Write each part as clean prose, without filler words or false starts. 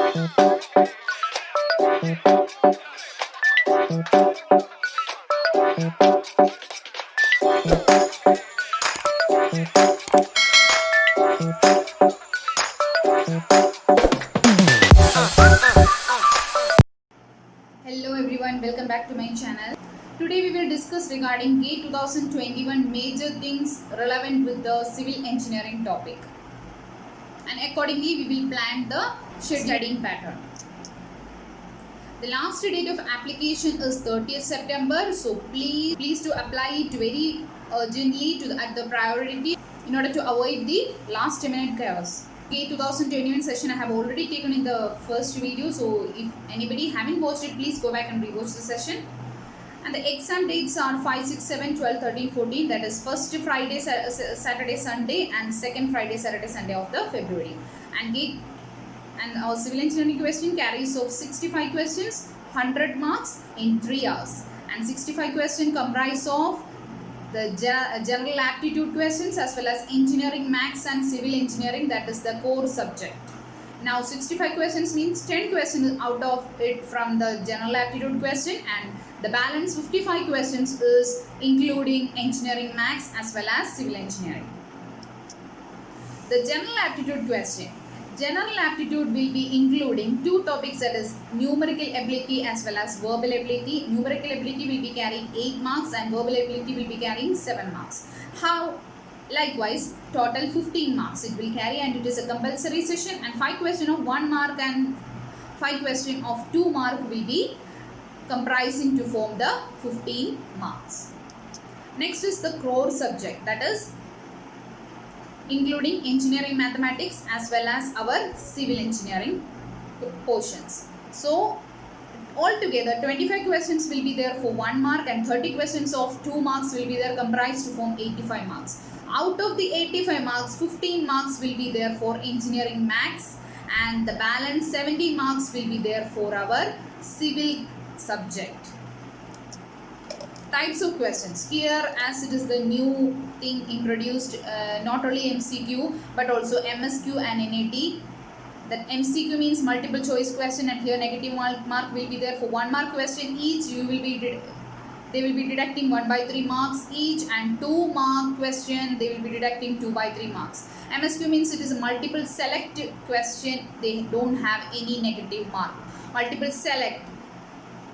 Hello everyone, welcome back to my channel. Today we will discuss regarding GATE 2021 major things relevant with the civil engineering topic. And accordingly we will plan the studying pattern. The last date of application is 30th September, so please to apply it very urgently at the priority in order to avoid the last minute chaos. GATE 2021 session I have already taken in the first video, so if anybody haven't watched it, please go back and rewatch the session. And the exam dates are 5, 6, 7, 12, 13, 14. That is first Friday, Saturday, Sunday, and second Friday, Saturday, Sunday of the February. And GATE and our civil engineering question carries of 65 questions, 100 marks in 3 hours. And 65 questions comprise of the general aptitude questions as well as engineering maths and civil engineering, that is the core subject. Now 65 questions means 10 questions out of it from the general aptitude question, and the balance 55 questions is including engineering maths as well as civil engineering. The general aptitude question. General aptitude will be including 2 topics, that is numerical ability as well as verbal ability. Numerical ability will be carrying 8 marks and verbal ability will be carrying 7 marks. Likewise, total 15 marks it will carry, and it is a compulsory session, and 5 questions of 1 mark and 5 questions of 2 mark will be comprising to form the 15 marks. Next is the core subject, that is including engineering mathematics as well as our civil engineering portions. So altogether 25 questions will be there for 1 mark and 30 questions of 2 marks will be there comprised to form 85 marks. Out of the 85 marks, 15 marks will be there for engineering maths, and the balance 70 marks will be there for our civil subject. Types of questions. Here, as it is the new thing introduced, not only MCQ but also MSQ and NAT. That MCQ means multiple choice question, and here negative mark will be there for 1 mark question each. They will be deducting 1 by 3 marks each, and 2 mark question they will be deducting 2 by 3 marks. MSQ means it is a multiple select question. They don't have any negative mark. Multiple select.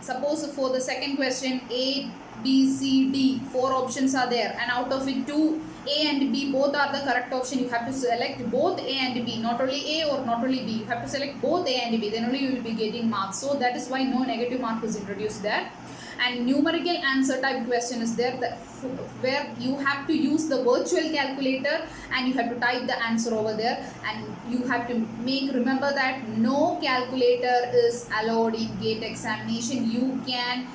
Suppose for the second question A, B, C, D, 4 options are there, and out of it 2 A and B both are the correct option. You have to select both A and B, not only A or not only B. You have to select both A and B, then only you will be getting marks. So that is why no negative mark is introduced there. And numerical answer type question is there, where you have to use the virtual calculator and you have to type the answer over there, and you have to remember that no calculator is allowed in GATE examination. You can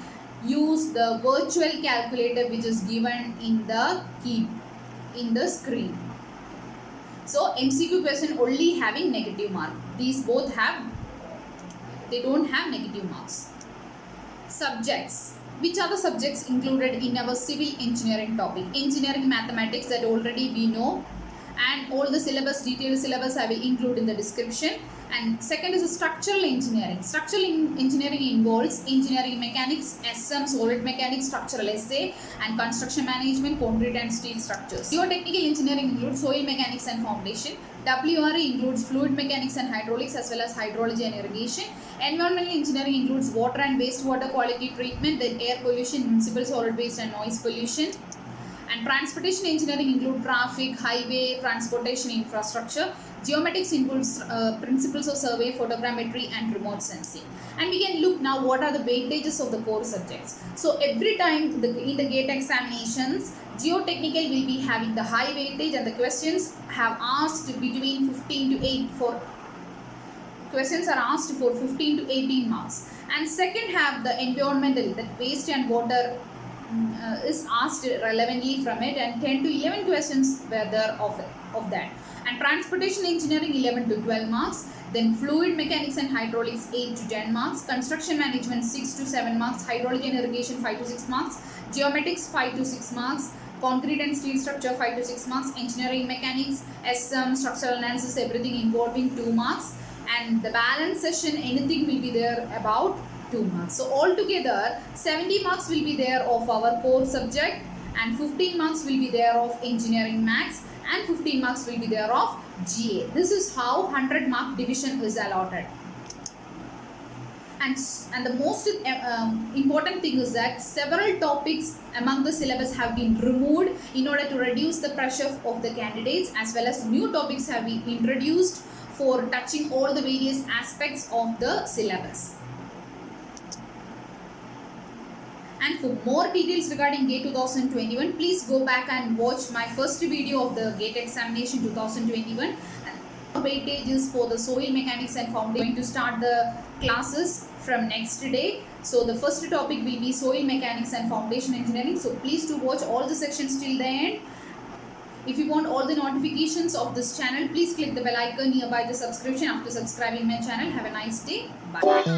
use the virtual calculator which is given in the screen. So MCQ question only having negative mark. These both they don't have negative marks. Subjects. Which are the subjects included in our civil engineering topic? Engineering mathematics, that already we know, and all the syllabus, detailed syllabus I will include in the description. And second is structural engineering. Structural engineering involves engineering mechanics, SM, solid mechanics, structural essay, and construction management, concrete and steel structures. Geotechnical engineering includes soil mechanics and foundation. WRE includes fluid mechanics and hydraulics as well as hydrology and irrigation. Environmental engineering includes water and wastewater quality treatment, then air pollution, municipal solid waste and noise pollution. And transportation engineering includes traffic, highway, transportation infrastructure. Geomatics includes principles of survey, photogrammetry and remote sensing. And we can look now what are the weightages of the core subjects. So every time in the GATE examinations, geotechnical will be having the high weightage, and the questions have asked between 15 to 8 for questions are asked for 15 to 18 marks. And second have the environmental, that waste and water is asked relevantly from it, and 10 to 11 questions were there of that. And transportation engineering 11 to 12 marks. Then fluid mechanics and hydraulics 8 to 10 marks. Construction management 6 to 7 marks. Hydrology and irrigation 5 to 6 marks. Geomatics 5 to 6 marks. Concrete and steel structure 5 to 6 marks. Engineering mechanics, SM, structural analysis, everything involving 2 marks. and the balance session anything will be there about 2 marks. So altogether 70 marks will be there of our core subject, and 15 marks will be there of engineering maths, and 15 marks will be there of GA. This is how 100 mark division is allotted. And the most important thing is that several topics among the syllabus have been removed in order to reduce the pressure of the candidates, as well as new topics have been introduced for touching all the various aspects of the syllabus. And for more details regarding GATE 2021, please go back and watch my first video of the GATE examination 2021. And weightage is for the soil mechanics and foundation. Going to start the classes from next day. So the first topic will be soil mechanics and foundation engineering. So please do watch all the sections till the end. If you want all the notifications of this channel, please click the bell icon nearby the subscription. After subscribing my channel, have a nice day. Bye.